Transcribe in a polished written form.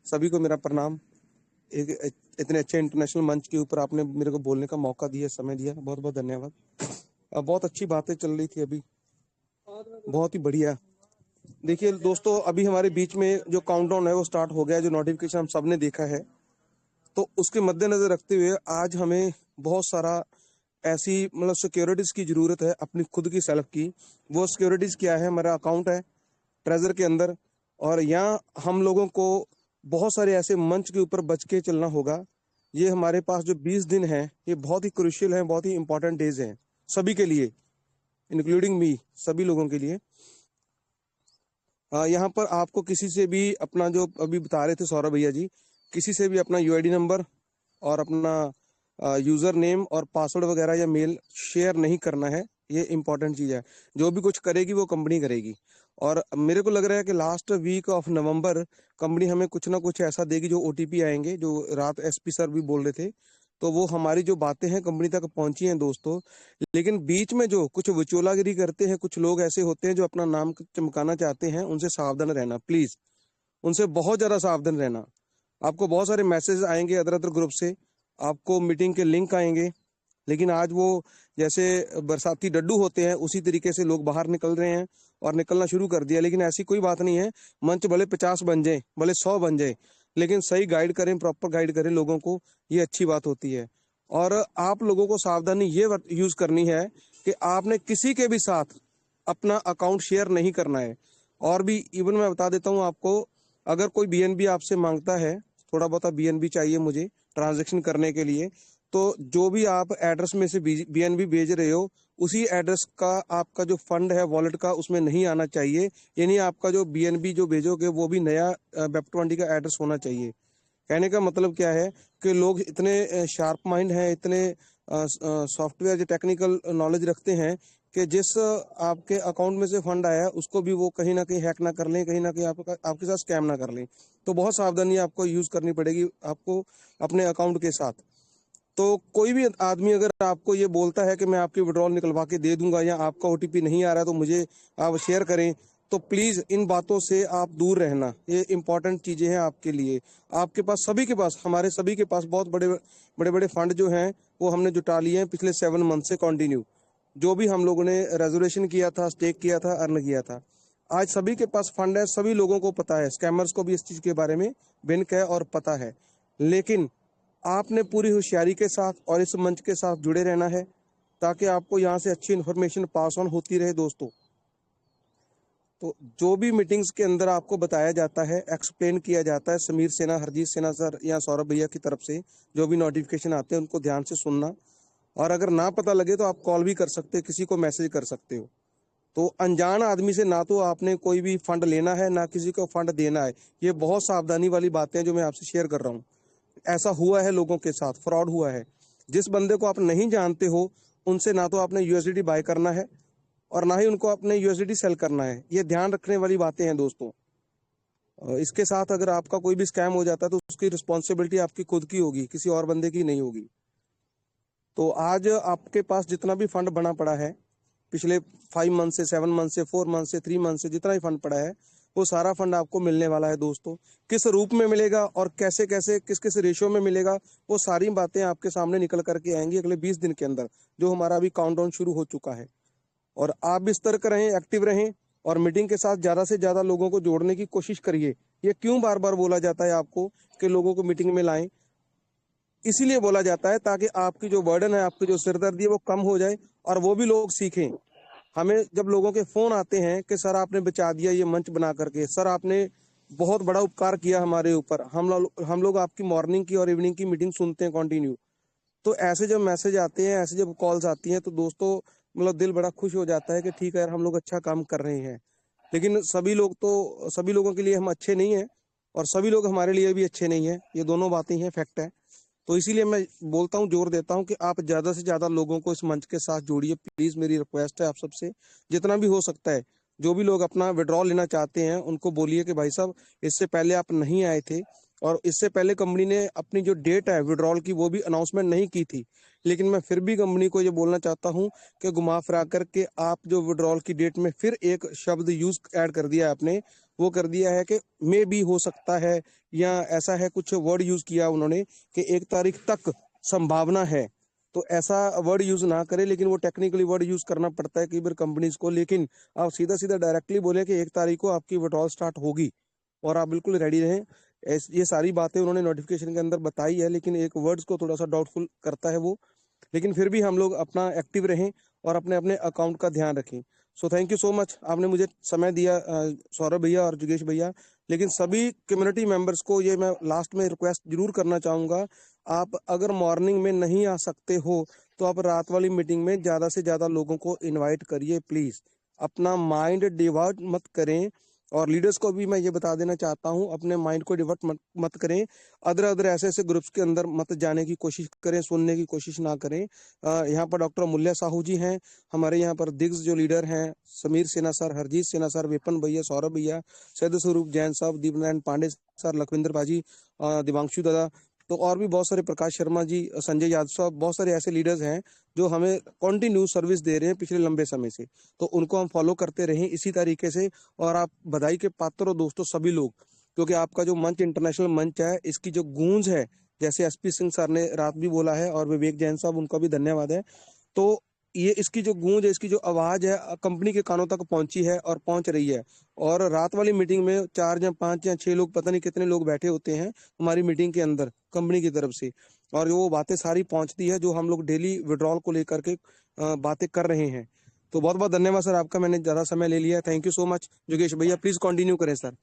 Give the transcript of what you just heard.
सभी को मेरा प्रणाम। एक इतने अच्छे इंटरनेशनल मंच के ऊपर आपने मेरे को बोलने का मौका दिया, समय दिया, बहुत बहुत धन्यवाद। बहुत अच्छी बातें चल रही थी अभी, बहुत ही बढ़िया। देखिए दोस्तों, अभी हमारे बीच में जो काउंटडाउन है वो स्टार्ट हो गया है, जो नोटिफिकेशन हम सब ने देखा है। तो उसके मद्देनजर रखते हुए आज हमें बहुत सारा ऐसी सिक्योरिटीज की जरूरत है, अपनी खुद की सेल्फ की। वो सिक्योरिटीज क्या है? हमारा अकाउंट है ट्रेजर के अंदर, और यहाँ हम लोगों को बहुत सारे ऐसे मंच के ऊपर बच के चलना होगा। ये हमारे पास जो 20 दिन है, ये बहुत ही क्रुशियल है, बहुत ही इंपॉर्टेंट डेज हैं सभी के लिए, इंक्लूडिंग मी, सभी लोगों के लिए। यहाँ पर आपको किसी से भी अपना, जो अभी बता रहे थे सौरभ भैया जी, किसी से भी अपना यूआईडी नंबर और अपना यूजर नेम और पासवर्ड वगैरह या मेल शेयर नहीं करना है। ये इंपॉर्टेंट चीज है। जो भी कुछ करेगी वो कंपनी करेगी। और मेरे को लग रहा है कि last week of November company हमें कुछ ना कुछ ऐसा देगी, जो ओटीपी आएंगे, जो रात एसपी सर भी बोल रहे थे। तो वो हमारी जो बातें हैं कंपनी तक पहुंची हैं दोस्तों। लेकिन बीच में जो कुछ विचोलागिरी करते हैं, कुछ लोग ऐसे होते हैं जो अपना नाम चमकाना चाहते हैं, उनसे सावधान रहना प्लीज, उनसे बहुत ज्यादा सावधान रहना। आपको बहुत सारे मैसेज आएंगे अदर अदर ग्रुप से, आपको मीटिंग के लिंक आएंगे, लेकिन आज वो जैसे बरसाती डड्डू होते हैं उसी तरीके से लोग बाहर निकल रहे हैं और निकलना शुरू कर दिया। लेकिन ऐसी कोई बात नहीं है। मंच भले 50 बन जाए, भले 100 बन जाए, लेकिन सही गाइड करें, प्रॉपर गाइड करें लोगों को, ये अच्छी बात होती है। और आप लोगों को सावधानी ये यूज करनी है कि आपने किसी के भी साथ अपना अकाउंट शेयर नहीं करना है। और भी इवन मैं बता देता हूँ आपको, अगर कोई बीएनबी आपसे मांगता है, थोड़ा बहुत बीएनबी चाहिए मुझे ट्रांजैक्शन करने के लिए, तो जो भी आप एड्रेस में से बीएनबी भेज रहे हो, उसी एड्रेस का आपका जो फंड है वॉलेट का, उसमें नहीं आना चाहिए। यानी आपका जो बीएनबी जो भेजोगे वो भी नया वेब20 का एड्रेस होना चाहिए। कहने का मतलब क्या है कि लोग इतने शार्प माइंड हैं, इतने सॉफ्टवेयर जो टेक्निकल नॉलेज रखते हैं कि जिस आपके अकाउंट में से फंड आया उसको भी वो कहीं ना कहीं हैक ना कर लें, कहीं ना कहीं आपके साथ स्कैम ना कर लें। तो बहुत सावधानी आपको यूज करनी पड़ेगी आपको अपने अकाउंट के साथ। तो कोई भी आदमी अगर आपको ये बोलता है कि मैं आपकी विड्रॉल निकलवा के दे दूंगा, या आपका ओटीपी नहीं आ रहा तो मुझे आप शेयर करें, तो प्लीज इन बातों से आप दूर रहना। ये इंपॉर्टेंट चीजें हैं आपके लिए। आपके पास, सभी के पास, हमारे सभी के पास बहुत बड़े बड़े बड़े फंड जो हैं वो हमने जुटा लिए हैं पिछले 7 मंथ से कंटिन्यू। जो भी हम लोगों ने रेजोल्यूशन किया था, स्टेक किया था, अर्न किया था, आज सभी के पास फंड है। सभी लोगों को पता है, स्कैमर्स को भी इस चीज के बारे में बिनक है और पता है। लेकिन आपने पूरी होशियारी के साथ और इस मंच के साथ जुड़े रहना है, ताकि आपको यहाँ से अच्छी इन्फॉर्मेशन पास ऑन होती रहे दोस्तों। तो जो भी मीटिंग्स के अंदर आपको बताया जाता है, एक्सप्लेन किया जाता है, समीर सेना, हरजीत सेना सर या सौरभ भैया की तरफ से जो भी नोटिफिकेशन आते हैं उनको ध्यान से सुनना। और अगर ना पता लगे तो आप कॉल भी कर सकते हो, किसी को मैसेज कर सकते हो। तो अनजान आदमी से ना तो आपने कोई भी फंड लेना है, ना किसी को फंड देना है। ये बहुत सावधानी वाली बातें हैं जो मैं आपसे शेयर कर रहा हूँ। ऐसा हुआ है, लोगों के साथ फ्रॉड हुआ है। जिस बंदे को आप नहीं जानते हो, उनसे ना तो आपने यूएसडीटी बाय करना है और ना ही उनको अपने यूएसडीटी सेल करना है। ये ध्यान रखने वाली बातें हैं दोस्तों। इसके साथ अगर आपका कोई भी स्कैम हो जाता है तो उसकी रिस्पॉन्सिबिलिटी आपकी खुद की होगी, किसी और बंदे की नहीं होगी। तो आज आपके पास जितना भी फंड बना पड़ा है, पिछले 5 मंथ से, 7 मंथ से, 4 मंथ से, 3 मंथ से जितना भी फंड पड़ा है, वो सारा फंड आपको मिलने वाला है दोस्तों। किस रूप में मिलेगा और कैसे कैसे किस किस रेशियो में मिलेगा, वो सारी बातें आपके सामने निकल करके आएंगी अगले 20 दिन के अंदर, जो हमारा अभी काउंटडाउन शुरू हो चुका है। और आप भी सतर्क रहें, एक्टिव रहें, और मीटिंग के साथ ज्यादा से ज्यादा लोगों को जोड़ने की कोशिश करिए। ये क्यों बार बार बोला जाता है आपको कि लोगों को मीटिंग में लाएं? इसीलिए बोला जाता है ताकि आपकी जो बर्डन है, आपकी जो सिरदर्दी है, वो कम हो जाए और वो भी लोग सीखें। हमें जब लोगों के फोन आते हैं कि सर आपने बचा दिया ये मंच बना करके, सर आपने बहुत बड़ा उपकार किया हमारे ऊपर, हम लोग आपकी मॉर्निंग की और इवनिंग की मीटिंग सुनते हैं कंटिन्यू। तो ऐसे जब मैसेज आते हैं, ऐसे जब कॉल्स आती हैं, तो दोस्तों दिल बड़ा खुश हो जाता है कि ठीक है यार, हम लोग अच्छा काम कर रहे हैं। लेकिन सभी लोगों के लिए हम अच्छे नहीं हैं, और सभी लोग हमारे लिए भी अच्छे नहीं हैं। ये दोनों बातें हैं, फैक्ट है। तो इसीलिए मैं बोलता हूँ, जोर देता हूँ कि आप ज्यादा से ज्यादा लोगों को इस मंच के साथ जोड़िए प्लीज। मेरी रिक्वेस्ट है आप सबसे, जितना भी हो सकता है। जो भी लोग अपना विड्रॉल लेना चाहते हैं उनको बोलिए कि भाई साहब, इससे पहले आप नहीं आए थे, और इससे पहले कंपनी ने अपनी जो डेट है विड्रॉल की वो भी अनाउंसमेंट नहीं की थी। लेकिन मैं फिर भी कंपनी को ये बोलना चाहता हूँ कि घुमा फिरा करके आप जो विड्रॉल की डेट में फिर एक शब्द यूज ऐड कर दिया है आपने, वो कर दिया है कि मे भी हो सकता है, या ऐसा है, कुछ वर्ड यूज किया उन्होंने कि 1 तारीख तक संभावना है। तो ऐसा वर्ड यूज ना करें, लेकिन वो टेक्निकली वर्ड यूज करना पड़ता है कई बार कंपनीज को। लेकिन आप सीधा सीधा डायरेक्टली बोले कि 1 तारीख को आपकी विड्रॉल स्टार्ट होगी और आप बिल्कुल रेडी रहें। ये सारी बातें उन्होंने नोटिफिकेशन के अंदर बताई है, लेकिन एक वर्ड्स को थोड़ा सा डाउटफुल करता है वो। लेकिन फिर भी हम लोग अपना एक्टिव रहें और अपने अपने अकाउंट का ध्यान रखें। So thank you so much, आपने मुझे समय दिया सौरभ भैया और जुगेश भैया। लेकिन सभी कम्युनिटी मेंबर्स को ये मैं लास्ट में रिक्वेस्ट जरूर करना चाहूँगा, आप अगर मॉर्निंग में नहीं आ सकते हो तो आप रात वाली मीटिंग में ज़्यादा से ज़्यादा लोगों को इन्वाइट करिए प्लीज़। अपना माइंड डिवर्ट मत करें। और लीडर्स को भी मैं ये बता देना चाहता हूँ, अपने माइंड को डिवर्ट मत करें। अदर अदर ऐसे ऐसे ग्रुप्स के अंदर मत जाने की कोशिश करें, सुनने की कोशिश ना करें। यहाँ पर डॉक्टर अमूल्य साहू जी हैं, हमारे यहाँ पर दिग्स जो लीडर हैं, समीर सिन्हा सर, हरजीत सिन्हा सर, विपिन भैया, सौरभ भैया, सैद स्वरूप जैन साहब, दीपनारायण पांडे सर, लखविंदर बाजी, दिवांशु दादा, तो और भी बहुत सारे, प्रकाश शर्मा जी, संजय यादव साहब, बहुत सारे ऐसे लीडर्स हैं जो हमें कंटिन्यू सर्विस दे रहे हैं पिछले लंबे समय से। तो उनको हम फॉलो करते रहें इसी तरीके से। और आप बधाई के पात्र हो दोस्तों सभी लोग, क्योंकि आपका जो मंच इंटरनेशनल मंच है, इसकी जो गूंज है, जैसे एसपी सिंह सर ने रात भी बोला है और विवेक जैन साहब, उनका भी धन्यवाद है। तो ये इसकी जो गूंज है, इसकी जो आवाज है, कंपनी के कानों तक पहुंची है और पहुंच रही है। और रात वाली मीटिंग में 4 या 5 या 6 लोग, पता नहीं कितने लोग बैठे होते हैं हमारी मीटिंग के अंदर कंपनी की तरफ से, और वो बातें सारी पहुंचती है जो हम लोग डेली विड्रॉल को लेकर के बातें कर रहे हैं। तो बहुत बहुत धन्यवाद सर आपका, मैंने ज्यादा समय ले लिया। Thank you so much. Yogesh भैया प्लीज कंटिन्यू करें सर।